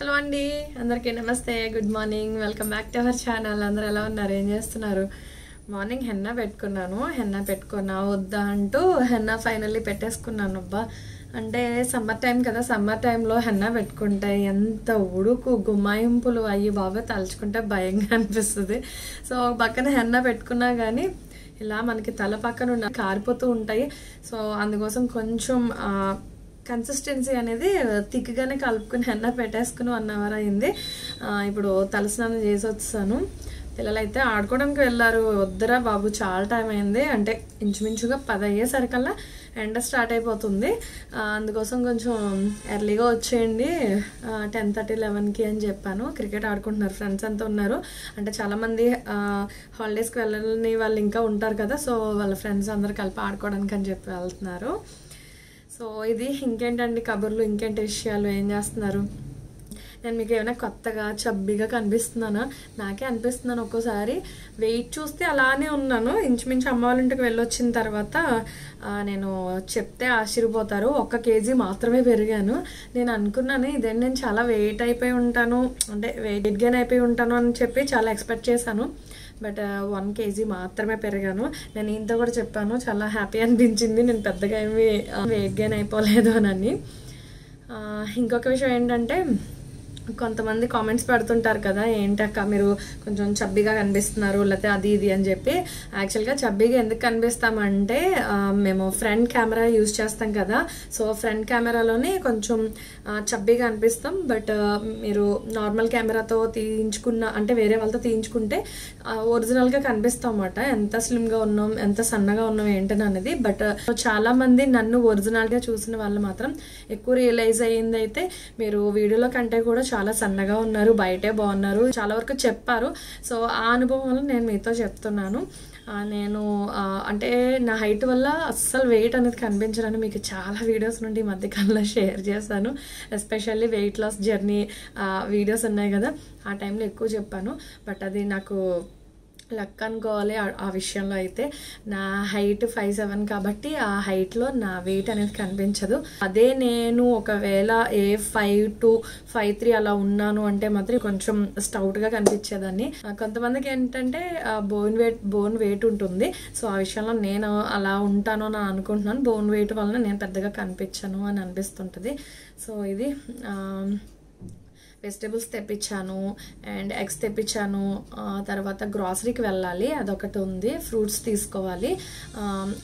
Hello అండి, అందరికీ నమస్తే, good morning, welcome back to our channel. అందరూ ఎలా ఉన్నారు, ఏం చేస్తున్నారు? మార్నింగ్ హెన్నా పెట్టుకున్నా వద్దా అంటూ హెన్నా ఫైనల్లీ పెట్టేసుకున్నాను. అబ్బా, అంటే సమ్మర్ టైం కదా, సమ్మర్ టైంలో హెన్నా పెట్టుకుంటే ఎంత ఉడుకు గుమ్మాయింపులు అయ్యి బాగా తలుచుకుంటే భయంగా అనిపిస్తుంది. సో పక్కన హెన్నా పెట్టుకున్నా కానీ ఇలా మనకి తల పక్కన కారిపోతూ ఉంటాయి. సో అందుకోసం కొంచెం కన్సిస్టెన్సీ అనేది థిక్గానే కలుపుకుని హెన్నా పెట్టేసుకుని 1 అవర్ అయింది. ఇప్పుడు తలస్నానం చేసి వచ్చాను. పిల్లలైతే ఆడుకోవడానికి వెళ్ళారు. వద్దరా బాబు, చాలా టైం అయింది, అంటే ఇంచుమించుగా 10 అయ్యేసరికల్లా ఎండ స్టార్ట్ అయిపోతుంది. అందుకోసం కొంచెం ఎర్లీగా వచ్చేయండి 10:30, 11కి అని చెప్పాను. క్రికెట్ ఆడుకుంటున్నారు, ఫ్రెండ్స్ అంతా ఉన్నారు. అంటే చాలామంది హాలిడేస్కి వెళ్ళని వాళ్ళు ఇంకా ఉంటారు కదా, సో వాళ్ళ ఫ్రెండ్స్ అందరు కలిపి ఆడుకోవడానికి అని చెప్పి వెళ్తున్నారు. సో ఇది ఇంకేంటండి కబుర్లు, ఇంకేంటి విషయాలు, ఏం చేస్తున్నారు? నేను మీకు ఏమైనా కొత్తగా చబ్బిగా కనిపిస్తున్నానా? నాకే అనిపిస్తున్నాను ఒక్కోసారి. వెయిట్ చూస్తే అలానే ఉన్నాను. ఇంచుమించు అమ్మ వాళ్ళ ఇంటికి వెళ్ళొచ్చిన తర్వాత నేను చెప్తే ఆశ్చర్యపోతారు, 1 kg మాత్రమే పెరిగాను. నేను అనుకున్నాను ఇదే నేను చాలా వెయిట్ అయిపోయి ఉంటాను, అంటే వెయిట్ గెయిన్ అయిపోయి ఉంటాను అని చెప్పి చాలా ఎక్స్పెక్ట్ చేశాను. బట్ 1 kg మాత్రమే పెరిగాను. నేను ఇంత కూడా చెప్పాను, చాలా హ్యాపీ అనిపించింది. నేను పెద్దగా ఏమి వెయిట్ గెయిన్ అయిపోలేదు అని. ఇంకొక విషయం ఏంటంటే, కొంతమంది కామెంట్స్ పెడుతుంటారు కదా, ఏంటక్క మీరు కొంచెం చబ్బీగా కనిపిస్తున్నారు, లేకపోతే అది ఇది అని చెప్పి. యాక్చువల్గా చబ్బీగా ఎందుకు కనిపిస్తామంటే, మేము ఫ్రంట్ కెమెరా యూజ్ చేస్తాం కదా, సో ఫ్రంట్ కెమెరాలోనే కొంచెం చబ్బీగా అనిపిస్తాం. బట్ మీరు నార్మల్ కెమెరాతో తీయించుకున్న, అంటే వేరే వాళ్ళతో తీయించుకుంటే ఒరిజినల్గా కనిపిస్తాం అన్నమాట, ఎంత స్లిమ్గా ఉన్నాం, ఎంత సన్నగా ఉన్నాం ఏంటని అనేది. బట్ చాలా మంది నన్ను ఒరిజినల్గా చూసిన వాళ్ళు మాత్రం ఎక్కువ రియలైజ్ అయ్యింది అయితే, మీరు వీడియోలో కంటే కూడా చాలా సన్నగా ఉన్నారు, బయటే బాగున్నారు, చాలా వరకు చెప్పారు. సో ఆ అనుభవం వల్ల నేను మీతో చెప్తున్నాను. నేను అంటే నా హైట్ వల్ల అస్సలు వెయిట్ అనేది కనిపించడానికి మీకు చాలా వీడియోస్ నుండి ఈ మధ్యకాలంలో షేర్ చేశాను. Especially weight loss journey videos ఉన్నాయి కదా, ఆ టైంలో ఎక్కువ చెప్పాను. బట్ అది నాకు లక్ అనుకోవాలి. ఆ విషయంలో అయితే నా హైట్ 5'7" కాబట్టి ఆ హైట్లో నా వెయిట్ అనేది కనిపించదు. అదే నేను ఒకవేళ 5'2", 5'3" అలా ఉన్నాను అంటే మాత్రం కొంచెం స్టౌట్గా కనిపించేదాన్ని. కొంతమందికి ఏంటంటే బోన్ వెయిట్ ఉంటుంది. సో ఆ విషయంలో నేను అలా ఉంటాను అని అనుకుంటున్నాను. బోన్ వెయిట్ వలన నేను పెద్దగా కనిపించను అని అనిపిస్తుంటుంది. సో ఇది వెజిటేబుల్స్ తెప్పించాను అండ్ ఎగ్స్ తెప్పించాను. తర్వాత గ్రాసరీకి వెళ్ళాలి, అదొకటి ఉంది. ఫ్రూట్స్ తీసుకోవాలి.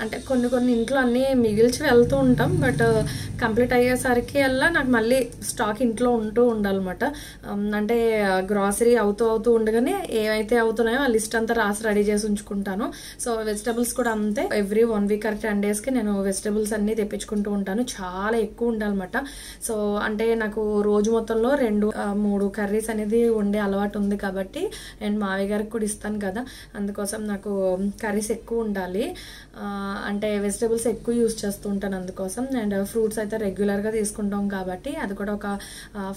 అంటే కొన్ని ఇంట్లో అన్నీ మిగిల్చి వెళ్తూ ఉంటాం, బట్ కంప్లీట్ అయ్యేసరికి అలా నాకు మళ్ళీ స్టాక్ ఇంట్లో ఉండాలన్నమాట. అంటే గ్రాసరీ అవుతూ ఉండగానే ఏవైతే అవుతున్నాయో ఆ లిస్ట్ అంతా రాసి రెడీ చేసి ఉంచుకుంటాను. సో వెజిటేబుల్స్ కూడా అంతే. ఎవ్రీ 1 వీక్ or 10 daysకి నేను వెజిటేబుల్స్ అన్నీ తెప్పించుకుంటూ ఉంటాను. చాలా ఎక్కువ ఉండాలన్నమాట. సో అంటే నాకు రోజు మొత్తంలో 2-3 కర్రీస్ అనేది వండే అలవాటు ఉంది కాబట్టి, అండ్ మావయ్య గారికి కూడా ఇస్తాను కదా, అందుకోసం నాకు కర్రీస్ ఎక్కువ ఉండాలి. అంటే వెజిటేబుల్స్ ఎక్కువ యూజ్ చేస్తూ ఉంటాను అందుకోసం. అండ్ ఫ్రూట్స్ అయితే రెగ్యులర్గా తీసుకుంటాం కాబట్టి అది కూడా ఒక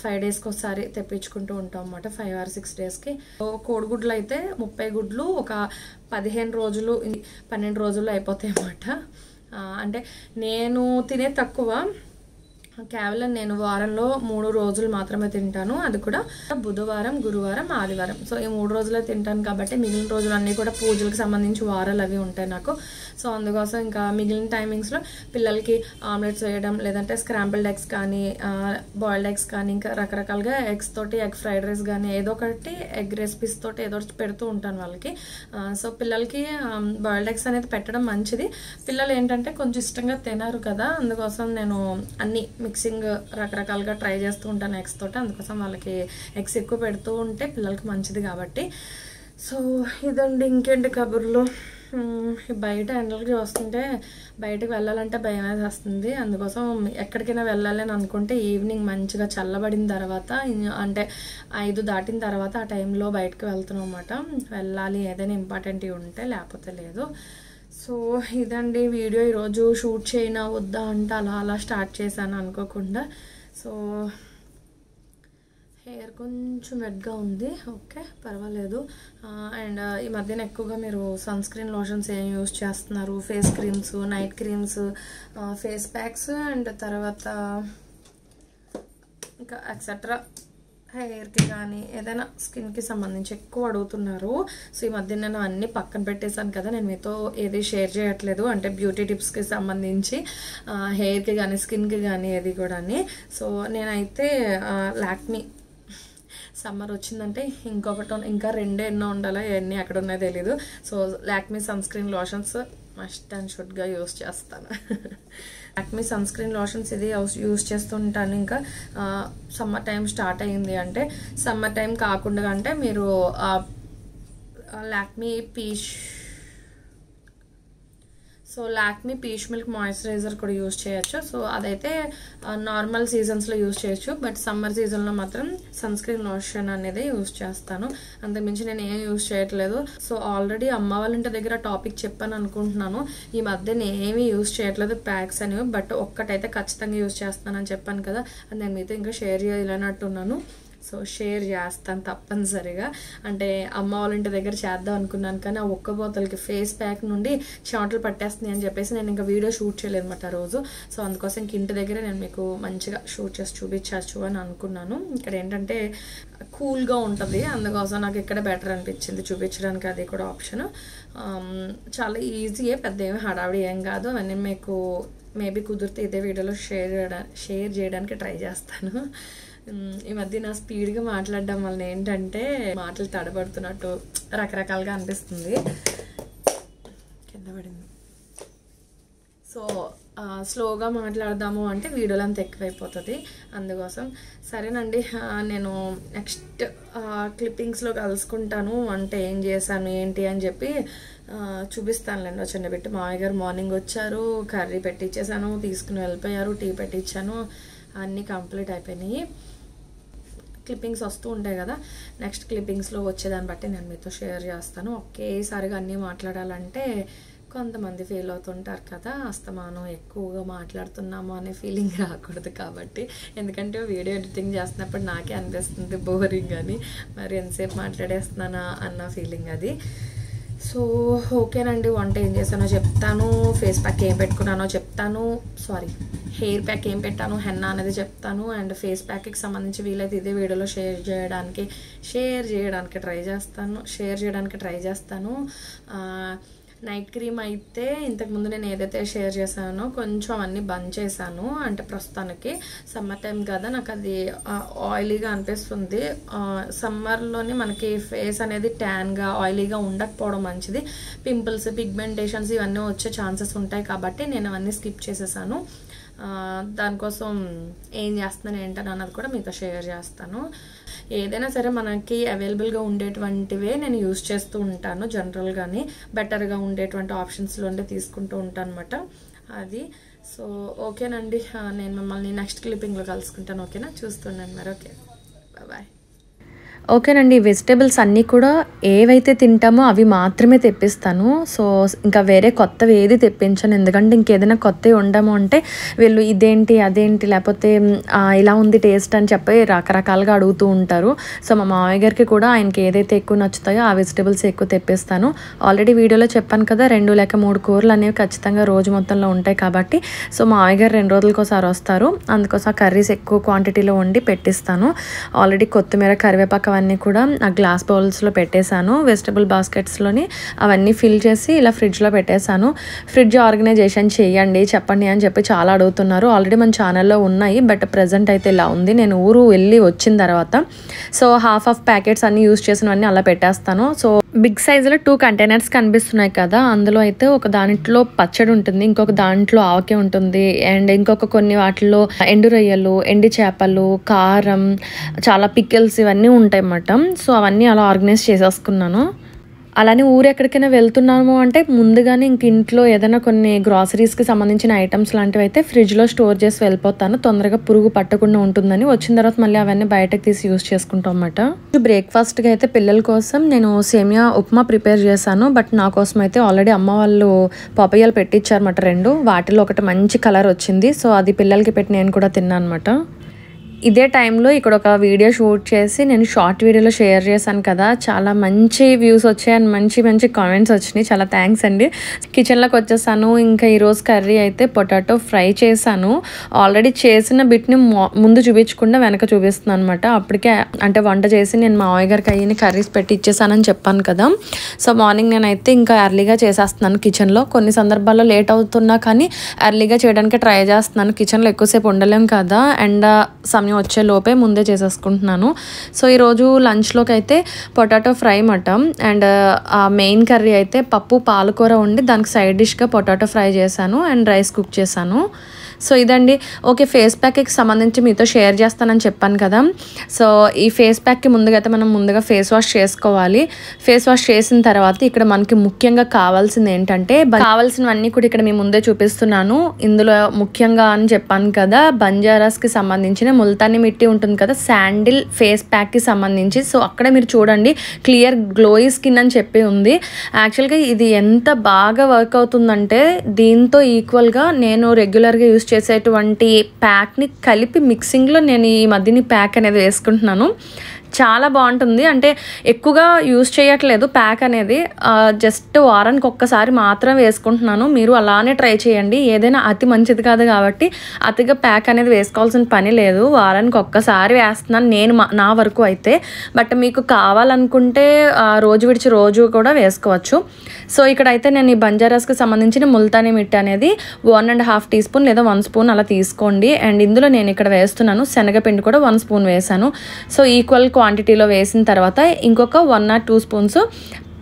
5 daysకి ఒకసారి తెప్పించుకుంటూ ఉంటాం అన్నమాట, 5 or 6 daysకి. కోడిగుడ్లు అయితే 30 గుడ్లు ఒక 15 రోజులు 12 రోజుల్లో అయిపోతాయి అన్నమాట. అంటే నేను తినే తక్కువ, కేవలం నేను వారంలో 3 రోజులు మాత్రమే తింటాను. అది కూడా బుధవారం, గురువారం, ఆదివారం. సో ఈ 3 రోజులే తింటాను కాబట్టి మిగిలిన రోజులు అన్నీ కూడా పూజలకు సంబంధించి వారాలు అవి ఉంటాయి నాకు. సో అందుకోసం ఇంకా మిగిలిన టైమింగ్స్లో పిల్లలకి ఆమ్లెట్స్ వేయడం, లేదంటే స్క్రాంబుల్డ్ ఎగ్స్ కానీ, బాయిల్డ్ ఎగ్స్ కానీ, ఇంకా రకరకాలుగా ఎగ్స్ తోటి ఎగ్ ఫ్రైడ్ రైస్ కానీ, ఏదో ఒకటి ఎగ్ రెసిపీస్ తోటి ఏదో ఒకటి పెడుతూ ఉంటాను వాళ్ళకి. సో పిల్లలకి బాయిల్డ్ ఎగ్స్ అనేది పెట్టడం మంచిది. పిల్లలు ఏంటంటే కొంచెం ఇష్టంగా తినరు కదా, అందుకోసం నేను అన్ని మిక్సింగ్ రకరకాలుగా ట్రై చేస్తూ ఉంటాను ఎగ్స్ తోటి. అందుకోసం వాళ్ళకి ఎగ్స్ ఎక్కువ పెడుతూ ఉంటే పిల్లలకి మంచిది కాబట్టి. సో ఇదండి, ఇంకేంటి కబుర్లు. బయట ఎండలకి వస్తుంటే బయటకు వెళ్ళాలంటే భయం వేస్తుంది. అందుకోసం ఎక్కడికైనా వెళ్ళాలి అని అనుకుంటే ఈవినింగ్ మంచిగా చల్లబడిన తర్వాత, అంటే 5 దాటిన తర్వాత ఆ టైంలో బయటకు వెళ్తున్నాం అన్నమాట. వెళ్ళాలి ఏదైనా ఇంపార్టెంట్ ఉంటే, లేకపోతే లేదు. సో ఇదండి వీడియో. ఈరోజు షూట్ చేయనా వద్దా అంటే అలా స్టార్ట్ చేశాను అనుకోకుండా. సో హెయిర్ కొంచెం వెట్గా ఉంది, ఓకే పర్వాలేదు. అండ్ ఈ మధ్యన ఎక్కువగా మీరు సన్ స్క్రీన్ లోషన్స్ ఏం యూజ్ చేస్తున్నారు? Face creams, night creams, face packs, and తర్వాత ఇంకా ఎక్సెట్రా హెయిర్కి కానీ ఏదైనా స్కిన్కి సంబంధించి ఎక్కువ అడుగుతున్నారు. సో ఈ మధ్య నేను అన్నీ పక్కన పెట్టేశాను కదా, నేను మీతో ఏది షేర్ చేయట్లేదు. అంటే బ్యూటీ టిప్స్కి సంబంధించి హెయిర్కి కానీ స్కిన్కి కానీ ఏది కూడా. సో నేనైతే లాక్మీ సమ్మర్ వచ్చిందంటే ఇంకా రెండే ఎన్నో ఉండాలా, ఎన్ని ఎక్కడ ఉన్నాయో తెలీదు. So Lakme sunscreen lotions must and షుడ్గా యూస్ చేస్తాను. లాక్మీ సన్ స్క్రీన్ లోషన్స్ ఇది యూస్ చేస్తుంటాను. ఇంకా సమ్మర్ టైం స్టార్ట్ అయ్యింది అంటే, సమ్మర్ టైం కాకుండా అంటే మీరు Lakme Lakme peach milk moisturiser కూడా యూజ్ చేయొచ్చు. సో అదైతే నార్మల్ సీజన్స్లో యూజ్ చేయొచ్చు, బట్ సమ్మర్ సీజన్లో మాత్రం సన్ స్క్రీన్ లోషన్ అనేది యూజ్ చేస్తాను. అంతకుమించి నేను ఏం యూజ్ చేయట్లేదు. సో ఆల్రెడీ అమ్మ వాళ్ళ ఇంటి దగ్గర టాపిక్ చెప్పాను అనుకుంటున్నాను. ఈ మధ్య నేను ఏమీ యూజ్ చేయట్లేదు ప్యాక్స్ అనేవి, బట్ ఒక్కటైతే ఖచ్చితంగా యూజ్ చేస్తానని చెప్పాను కదా, అది నేను మీతో ఇంకా షేర్ చేయాలన్నట్టున్నాను. సో షేర్ చేస్తాను తప్పనిసరిగా. అంటే అమ్మ వాళ్ళ ఇంటి దగ్గర చేద్దాం అనుకున్నాను, కానీ ఆ ఒక్క బోతలకి ఫేస్ ప్యాక్ నుండి చెమటలు పట్టేస్తున్నాయి అని చెప్పేసి నేను ఇంకా వీడియో షూట్ చేయలేదు అన్నమాట రోజు. సో అందుకోసం ఇంక ఇంటి దగ్గరే నేను మీకు మంచిగా షూట్ చేసి చూపించచ్చు అని అనుకున్నాను. ఇక్కడ ఏంటంటే కూల్గా ఉంటుంది, అందుకోసం నాకు ఇక్కడ బెటర్ అనిపించింది చూపించడానికి. అది కూడా ఆప్షన్ చాలా ఈజీయే, పెద్ద ఏమి హడావిడి ఏం కాదు. అవన్నీ మీకు మేబీ కుదిరితే ఇదే వీడియోలో షేర్ చేయడానికి ట్రై చేస్తాను. ఈ మధ్య నా స్పీడ్గా మాట్లాడడం వల్ల ఏంటంటే మాటలు తడబడుతున్నట్టు రకరకాలుగా అనిపిస్తుంది. కింద పడింది. సో స్లోగా మాట్లాడదాము అంటే వీడియోలో అంత ఎక్కువైపోతుంది, అందుకోసం. సరేనండి, నేను నెక్స్ట్ క్లిప్పింగ్స్లో కలుసుకుంటాను. అంటే ఏం చేశాను ఏంటి అని చెప్పి చూపిస్తానులేండి. చిన్నబెట్టి మామయ్య గారు మార్నింగ్ వచ్చారు, కర్రీ పెట్టించేసాను, తీసుకుని వెళ్ళిపోయారు, టీ పెట్టించాను, అన్నీ కంప్లీట్ అయిపోయినాయి. క్లిప్పింగ్స్ వస్తూ ఉంటాయి కదా, నెక్స్ట్ క్లిప్పింగ్స్లో వచ్చేదాన్ని బట్టి నేను మీతో షేర్ చేస్తాను. ఒకేసారిగా అన్నీ మాట్లాడాలంటే కొంతమంది ఫీల్ అవుతుంటారు కదా, అస్తమానం ఎక్కువగా మాట్లాడుతున్నాము అనే ఫీలింగ్ రాకూడదు కాబట్టి. ఎందుకంటే వీడియో ఎడిటింగ్ చేస్తున్నప్పుడు నాకే అనిపిస్తుంది బోరింగ్ అని, మరి ఎంతసేపు మాట్లాడేస్తున్నానా అన్న ఫీలింగ్ అది. సో ఓకేనండి, వంట ఏం చేశానో చెప్తాను, ఫేస్ ప్యాక్ ఏం పెట్టుకున్నానో చెప్తాను, హెయిర్ ప్యాక్ ఏం పెట్టాను, హెన్నా అనేది చెప్తాను. అండ్ ఫేస్ ప్యాక్కి సంబంధించి వీలైతే ఇదే వీడియోలో షేర్ చేయడానికి ట్రై చేస్తాను. నైట్ క్రీమ్ అయితే ఇంతకుముందు నేను ఏదైతే షేర్ చేశానో కొంచెం అన్నీ బంద్ చేశాను. అంటే ప్రస్తుతానికి సమ్మర్ టైం కదా, నాకు అది ఆయిలీగా అనిపిస్తుంది. సమ్మర్లోని మనకి ఫేస్ అనేది ట్యాన్గా ఆయిలీగా ఉండకపోవడం మంచిది. పింపుల్స్, పిగ్మెంటేషన్స్ ఇవన్నీ వచ్చే ఛాన్సెస్ ఉంటాయి కాబట్టి నేను అవన్నీ స్కిప్ చేసేసాను. దానికోసం ఏం చేస్తున్నాను ఏంటని అన్నది కూడా మీతో షేర్ చేస్తాను. ఏదైనా సరే మనకి అవైలబుల్గా ఉండేటువంటివే నేను యూజ్ చేస్తూ ఉంటాను. జనరల్గానే బెటర్గా ఉండేటువంటి ఆప్షన్స్లో తీసుకుంటూ ఉంటాను అనమాట అది. సో ఓకేనండి, నేను మిమ్మల్ని నెక్స్ట్ క్లిప్పింగ్లో కలుసుకుంటాను. ఓకేనా, చూస్తున్నాను మరి. Okay, bye. ఓకేనండి, వెజిటేబుల్స్ అన్నీ కూడా ఏవైతే తింటామో అవి మాత్రమే తెప్పిస్తాను. సో ఇంకా వేరే కొత్తవి ఏది తెప్పించాను, ఎందుకంటే ఇంకేదైనా కొత్తవి ఉండము అంటే వీళ్ళు ఇదేంటి అదేంటి లేకపోతే ఇలా ఉంది టేస్ట్ అని చెప్పి రకరకాలుగా అడుగుతూ ఉంటారు. సో మా మామయ్య గారికి కూడా ఆయనకి ఏదైతే ఎక్కువ నచ్చుతాయో ఆ వెజిటేబుల్స్ ఎక్కువ తెప్పిస్తాను. ఆల్రెడీ వీడియోలో చెప్పాను కదా, 2 లేక 3 కూరలు అనేవి ఖచ్చితంగా రోజు మొత్తంలో ఉంటాయి కాబట్టి. సో మా మామయ్య గారు 2 రోజులకోసారి వస్తారు, అందుకోసం ఆ కర్రీస్ ఎక్కువ క్వాంటిటీలో వండి పెట్టిస్తాను. ఆల్రెడీ కొత్తిమీర, కరివేపాకు అవన్నీ కూడా ఆ గ్లాస్ బౌల్స్లో పెట్టేశాను. వెజిటబుల్ బాస్కెట్స్లోని అవన్నీ ఫిల్ చేసి ఇలా ఫ్రిడ్జ్లో పెట్టేశాను. ఫ్రిడ్జ్ ఆర్గనైజేషన్ చేయండి చెప్పండి అని చెప్పి చాలా అడుగుతున్నారు. ఆల్రెడీ మన ఛానల్లో ఉన్నాయి, బట్ ప్రజెంట్ అయితే ఇలా ఉంది. నేను ఊరు వెళ్ళి వచ్చిన తర్వాత సో హాఫ్ ప్యాకెట్స్ అన్నీ యూజ్ చేసినవన్నీ అలా పెట్టేస్తాను. సో బిగ్ సైజులో 2 కంటైనర్స్ కనిపిస్తున్నాయి కదా, అందులో అయితే ఒక దాంట్లో పచ్చడి ఉంటుంది, ఇంకొక దాంట్లో ఆవకాయ ఉంటుంది, అండ్ ఇంకొక కొన్ని వాటిలో ఎండు రొయ్యలు, ఎండి చేపలు, కారం, చాలా పికిల్స్ ఇవన్నీ ఉంటాయి అన్నమాట. సో అవన్నీ అలా ఆర్గనైజ్ చేసేసుకున్నాను. అలానే ఊరు ఎక్కడికైనా వెళ్తున్నాము అంటే ముందుగానే ఇంక ఇంట్లో ఏదైనా కొన్ని గ్రాసరీస్కి సంబంధించిన ఐటమ్స్ లాంటివి అయితే ఫ్రిడ్జ్లో స్టోర్ చేసి వెళ్ళిపోతాను, తొందరగా పురుగు పట్టకుండా ఉంటుందని. వచ్చిన తర్వాత మళ్ళీ అవన్నీ బయటకు తీసి యూజ్ చేసుకుంటాం అన్నమాట. బ్రేక్ఫాస్ట్గా అయితే పిల్లల కోసం నేను సేమియా ఉప్మా ప్రిపేర్ చేశాను, బట్ నా కోసం అయితే ఆల్రెడీ అమ్మ వాళ్ళు పపయ్యాలు పెట్టించారన్నమాట 2. వాటిలో ఒకటి మంచి కలర్ వచ్చింది, సో అది పిల్లలకి పెట్టి నేను కూడా తిన్నాను అనమాట. ఇదే టైంలో ఇక్కడ ఒక వీడియో షూట్ చేసి నేను షార్ట్ వీడియోలో షేర్ చేశాను కదా, చాలా మంచి వ్యూస్ వచ్చాయి అండ్ మంచి మంచి కామెంట్స్ వచ్చినాయి. చాలా థ్యాంక్స్ అండి. కిచెన్లోకి వచ్చేసాను. ఇంకా ఈరోజు కర్రీ అయితే పొటాటో ఫ్రై చేశాను. ఆల్రెడీ చేసిన బిట్ని ముందు చూపించకుండా వెనక చూపిస్తున్నాను అనమాట. అప్పటికే అంటే వంట చేసి నేను మా మావయ్య గారికి అయ్యి కర్రీస్ పెట్టి ఇచ్చేసానని చెప్పాను కదా. సో మార్నింగ్ నేనైతే ఇంకా ఎర్లీగా చేసేస్తున్నాను కిచెన్లో. కొన్ని సందర్భాల్లో లేట్ అవుతున్నా కానీ ఎర్లీగా చేయడానికి ట్రై చేస్తున్నాను. కిచెన్లో ఎక్కువసేపు ఉండలేం కదా, అండ్ సమయం వచ్చే లోపే ముందే చేసేసుకుంటున్నాను. సో ఈరోజు లంచ్లోకి అయితే పొటాటో ఫ్రై మటం అండ్ మెయిన్ కర్రీ అయితే పప్పు పాలకూర ఉండి దానికి సైడ్ డిష్గా పొటాటో ఫ్రై చేశాను అండ్ రైస్ కుక్ చేశాను. సో ఇదండి. ఓకే, ఫేస్ ప్యాక్కి సంబంధించి మీతో షేర్ చేస్తానని చెప్పాను కదా. సో ఈ ఫేస్ ప్యాక్కి మనం ముందుగా ఫేస్ వాష్ చేసుకోవాలి. ఫేస్ వాష్ చేసిన తర్వాత ఇక్కడ మనకి ముఖ్యంగా కావాల్సింది ఏంటంటే, కావాల్సినవన్నీ కూడా ఇక్కడ మీ ముందే చూపిస్తున్నాను. ఇందులో ముఖ్యంగా అని చెప్పాను కదా, బంజారాస్కి సంబంధించిన ముల్తానీ మిట్టి ఉంటుంది కదా, శాండిల్ ఫేస్ ప్యాక్కి సంబంధించి. సో అక్కడ మీరు చూడండి, క్లియర్ గ్లోయి స్కిన్ అని చెప్పి ఉంది. యాక్చువల్గా ఇది ఎంత బాగా వర్క్ అవుతుందంటే, దీంతో ఈక్వల్గా నేను రెగ్యులర్గా యూస్ చేసేటువంటి ప్యాక్ని కలిపి మిక్సింగ్లో నేను ఈ మధ్యని ప్యాక్ అనేది వేసుకుంటున్నాను. చాలా బాగుంటుంది. అంటే ఎక్కువగా యూస్ చేయట్లేదు ప్యాక్ అనేది, జస్ట్ వారానికి ఒక్కసారి మాత్రం వేసుకుంటున్నాను. మీరు అలానే ట్రై చేయండి. ఏదైనా అతి మంచిది కాదు కాబట్టి అతిగా ప్యాక్ అనేది వేసుకోవాల్సిన పని లేదు. వారానికి ఒక్కసారి వేస్తున్నాను నేను నా వరకు అయితే. బట్ మీకు కావాలనుకుంటే రోజు విడిచి రోజు కూడా వేసుకోవచ్చు. సో ఇక్కడైతే నేను ఈ బంజారాస్కి సంబంధించిన ముల్తానీ మిట్టి అనేది 1.5 టీ స్పూన్ లేదా 1 స్పూన్ అలా తీసుకోండి. అండ్ ఇందులో నేను ఇక్కడ వేస్తున్నాను శనగపిండి కూడా 1 స్పూన్ వేసాను. సో ఈక్వల్ క్వాంటిటీలో వేసిన తర్వాత ఇంకొక 1 or 2 స్పూన్స్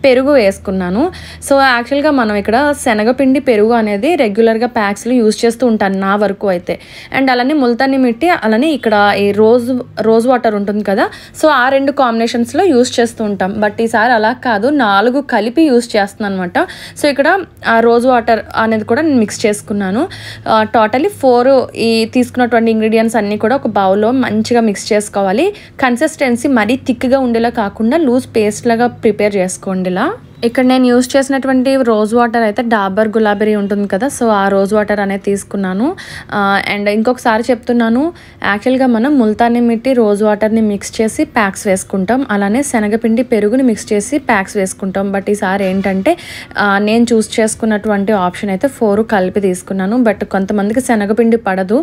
పెరుగు వేసుకున్నాను. సో యాక్చువల్గా మనం ఇక్కడ శనగపిండి పెరుగు అనేది రెగ్యులర్గా ప్యాక్స్లో యూజ్ చేస్తూ ఉంటాను నా వరకు అయితే. అండ్ అలానే ముల్తానీ మిట్టి, అలానే ఇక్కడ ఈ రోజ్ వాటర్ ఉంటుంది కదా, సో ఆ 2 కాంబినేషన్స్లో యూజ్ చేస్తూ ఉంటాం. బట్ ఈసారి అలా కాదు, 4 కలిపి యూజ్ చేస్తున్నాను అనమాట. సో ఇక్కడ రోజ్ వాటర్ అనేది కూడా నేను మిక్స్ చేసుకున్నాను. టోటలీ 4 ఈ తీసుకున్నటువంటి ఇంగ్రీడియంట్స్ అన్నీ కూడా ఒక బౌల్లో మంచిగా మిక్స్ చేసుకోవాలి. కన్సిస్టెన్సీ మరీ థిక్గా ఉండేలా కాకుండా లూజ్ పేస్ట్ లాగా ప్రిపేర్ చేసుకోండి. ఇక్కడ నేను యూజ్ చేసినటువంటి రోజ్ వాటర్ అయితే డాబర్ గులాబెరీ ఉంటుంది కదా, సో ఆ రోజ్ వాటర్ అనేది తీసుకున్నాను. అండ్ ఇంకొకసారి చెప్తున్నాను, యాక్చువల్గా మనం ముల్తానీ మిట్టి రోజ్ వాటర్ని మిక్స్ చేసి ప్యాక్స్ వేసుకుంటాం, అలానే శనగపిండి పెరుగుని మిక్స్ చేసి ప్యాక్స్ వేసుకుంటాం. బట్ ఈసారి ఏంటంటే నేను చూస్ చేసుకున్నటువంటి ఆప్షన్ అయితే 4 కలిపి తీసుకున్నాను. బట్ కొంతమందికి శనగపిండి పడదు.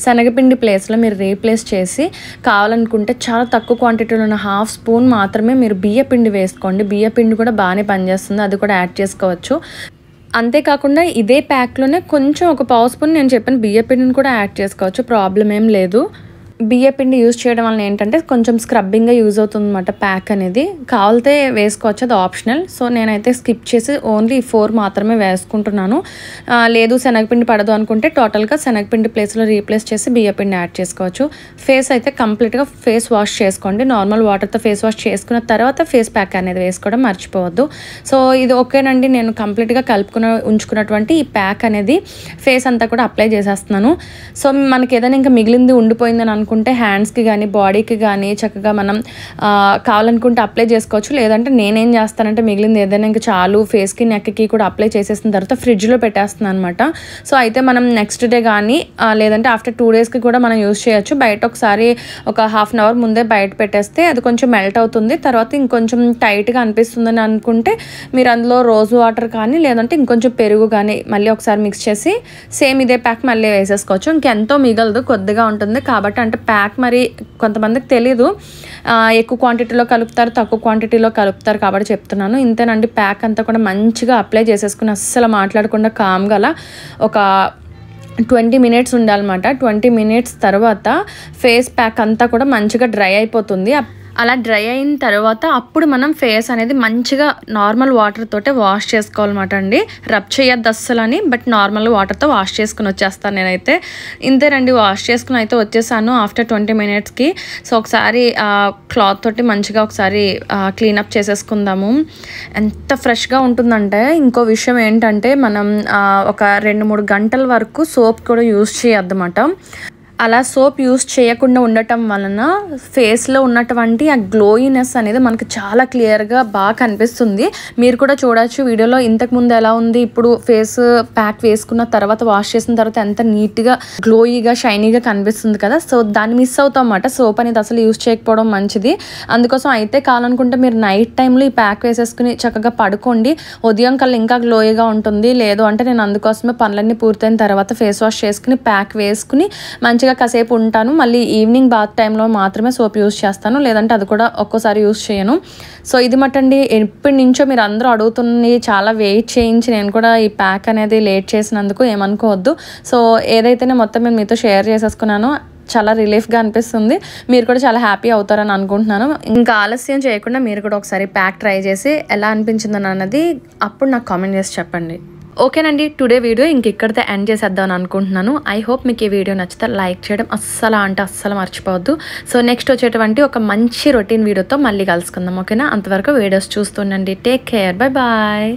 శనగపిండి ప్లేస్లో మీరు రీప్లేస్ చేసి కావాలనుకుంటే చాలా తక్కువ క్వాంటిటీలో ఉన్న 1/2 స్పూన్ మాత్రమే మీరు బియ్యపిండి వేసుకోండి. బియ్యపిండి కూడా బాగానే పనిచేస్తుంది, అది కూడా యాడ్ చేసుకోవచ్చు. అంతేకాకుండా ఇదే ప్యాక్లోనే కొంచెం ఒక 1/2 స్పూన్ నేను చెప్పిన బియ్యపిండిని కూడా యాడ్ చేసుకోవచ్చు, ప్రాబ్లం ఏం లేదు. బియ్యపిండి యూజ్ చేయడం వల్ల ఏంటంటే కొంచెం స్క్రబ్బింగ్గా యూజ్ అవుతుంది అన్నమాట ప్యాక్ అనేది. కావాలితే వేసుకోవచ్చు, అది ఆప్షనల్. సో నేనైతే స్కిప్ చేసి ఓన్లీ 4 మాత్రమే వేసుకుంటున్నాను. లేదు శనగపిండి పడదు అనుకుంటే టోటల్గా శనగపిండి ప్లేస్లో రీప్లేస్ చేసి బియ్యపిండి యాడ్ చేసుకోవచ్చు. ఫేస్ అయితే కంప్లీట్గా ఫేస్ వాష్ చేసుకోండి. నార్మల్ వాటర్తో ఫేస్ వాష్ చేసుకున్న తర్వాత ఫేస్ ప్యాక్ అనేది వేసుకోవడం మర్చిపోవద్దు. సో ఇది ఓకేనండి. నేను కంప్లీట్గా ఉంచుకున్నటువంటి ఈ ప్యాక్ అనేది ఫేస్ అంతా కూడా అప్లై చేసేస్తున్నాను. సో మనకి ఏదైనా ఇంకా మిగిలింది ఉండిపోయిందని అనుకుంటే హ్యాండ్స్కి కానీ బాడీకి కానీ చక్కగా మనం కావాలనుకుంటే అప్లై చేసుకోవచ్చు. లేదంటే నేనేం చేస్తానంటే మిగిలింది ఏదైనా ఇంకా చాలు ఫేస్కి నెక్కి కూడా అప్లై చేసేసిన తర్వాత ఫ్రిడ్జ్లో పెట్టేస్తున్నాను అనమాట. సో అయితే మనం నెక్స్ట్ డే కానీ లేదంటే ఆఫ్టర్ 2 డేస్కి కూడా మనం యూజ్ చేయొచ్చు. బయట ఒకసారి ఒక 1/2 అవర్ ముందే బయట పెట్టేస్తే అది కొంచెం మెల్ట్ అవుతుంది. తర్వాత ఇంకొంచెం టైట్గా అనిపిస్తుందని అనుకుంటే మీరు అందులో రోజ్ వాటర్ కానీ లేదంటే ఇంకొంచెం పెరుగు కానీ మళ్ళీ ఒకసారి మిక్స్ చేసి సేమ్ ఇదే ప్యాక్ మళ్ళీ వేసేసుకోవచ్చు. ఇంకెంతో మిగలదు, కొద్దిగా ఉంటుంది కాబట్టి. అంటే ప్యాక్ మరి కొంతమందికి తెలీదు, ఎక్కువ క్వాంటిటీలో కలుపుతారు, తక్కువ క్వాంటిటీలో కలుపుతారు కాబట్టి చెప్తున్నాను. ఇంతేనండి. ప్యాక్ అంతా కూడా మంచిగా అప్లై చేసేసుకుని అస్సలు మాట్లాడకుండా కామ్గా ఒక 20 మినిట్స్ ఉండాలన్నమాట. 20 మినిట్స్ తర్వాత ఫేస్ ప్యాక్ అంతా కూడా మంచిగా డ్రై అయిపోతుంది. అలా డ్రై అయిన తర్వాత అప్పుడు మనం ఫేస్ అనేది మంచిగా నార్మల్ వాటర్ తోటే వాష్ చేసుకోవాలన్నమాట అండి. రబ్ చేయొద్దు అస్సలు అని, బట్ నార్మల్ వాటర్తో వాష్ చేసుకుని వచ్చేస్తాను నేనైతే. ఇంతేనండి, వాష్ చేసుకుని అయితే వచ్చేసాను ఆఫ్టర్ 20 మినిట్స్కి. సో ఒకసారి క్లాత్ తోటి మంచిగా ఒకసారి క్లీనప్ చేసేసుకుందాము. ఎంత ఫ్రెష్గా ఉంటుందంటే, ఇంకో విషయం ఏంటంటే మనం ఒక 2-3 గంటల వరకు సోప్ కూడా యూజ్ చేయొద్దన్నమాట. అలా సోప్ యూస్ చేయకుండా ఉండటం వలన ఫేస్లో ఉన్నటువంటి ఆ గ్లోయినెస్ అనేది మనకు చాలా క్లియర్గా బాగా కనిపిస్తుంది. మీరు కూడా చూడొచ్చు వీడియోలో ఇంతకుముందు ఎలా ఉంది, ఇప్పుడు ఫేస్ ప్యాక్ వేసుకున్న తర్వాత వాష్ చేసిన తర్వాత ఎంత నీట్గా గ్లోయిగా షైనీగా కనిపిస్తుంది కదా. సో దాన్ని మిస్ అవుతాం అన్నమాట. సోప్ అనేది అసలు యూస్ చేయకపోవడం మంచిది. అందుకోసం అయితే కావాలనుకుంటే మీరు నైట్ టైంలో ఈ ప్యాక్ వేసేసుకుని చక్కగా పడుకోండి. ఉదయం కల్లా ఇంకా గ్లోయిగా ఉంటుంది. లేదు అంటే నేను అందుకోసమే పనులన్నీ పూర్తయిన తర్వాత ఫేస్ వాష్ చేసుకుని ప్యాక్ వేసుకుని మంచిగా కాసేపు ఉంటాను. మళ్ళీ ఈవినింగ్ బాత్ టైంలో మాత్రమే సోప్ యూస్ చేస్తాను, లేదంటే అది కూడా ఒక్కోసారి యూస్ చేయను. సో ఇది మటండి, ఎప్పటి నుంచో మీరు అందరూ అడుగుతుంది, చాలా వెయిట్ చేయించి నేను కూడా ఈ ప్యాక్ అనేది లేట్ చేసినందుకు ఏమనుకోవద్దు. సో ఏదైతేనే మొత్తం నేను మీతో షేర్ చేసేసుకున్నానో చాలా రిలీఫ్గా అనిపిస్తుంది. మీరు కూడా చాలా హ్యాపీ అవుతారని అనుకుంటున్నాను. ఇంకా ఆలస్యం చేయకుండా మీరు కూడా ఒకసారి ప్యాక్ ట్రై చేసి ఎలా అనిపించిందని అన్నది అప్పుడు నాకు కామెంట్ చేసి చెప్పండి. ఓకేనండి, టుడే వీడియో ఇక్కడితో ఎండ్ చేసేద్దామని అనుకుంటున్నాను. ఐ హోప్ మీకు ఈ వీడియో నచ్చితే లైక్ చేయడం అస్సలు మర్చిపోవద్దు. సో నెక్స్ట్ వచ్చేటువంటి ఒక మంచి రొటీన్ వీడియోతో మళ్ళీ కలుసుకుందాం. ఓకేనా, అంతవరకు వీడియోస్ చూస్తుండండి. Take care, bye bye.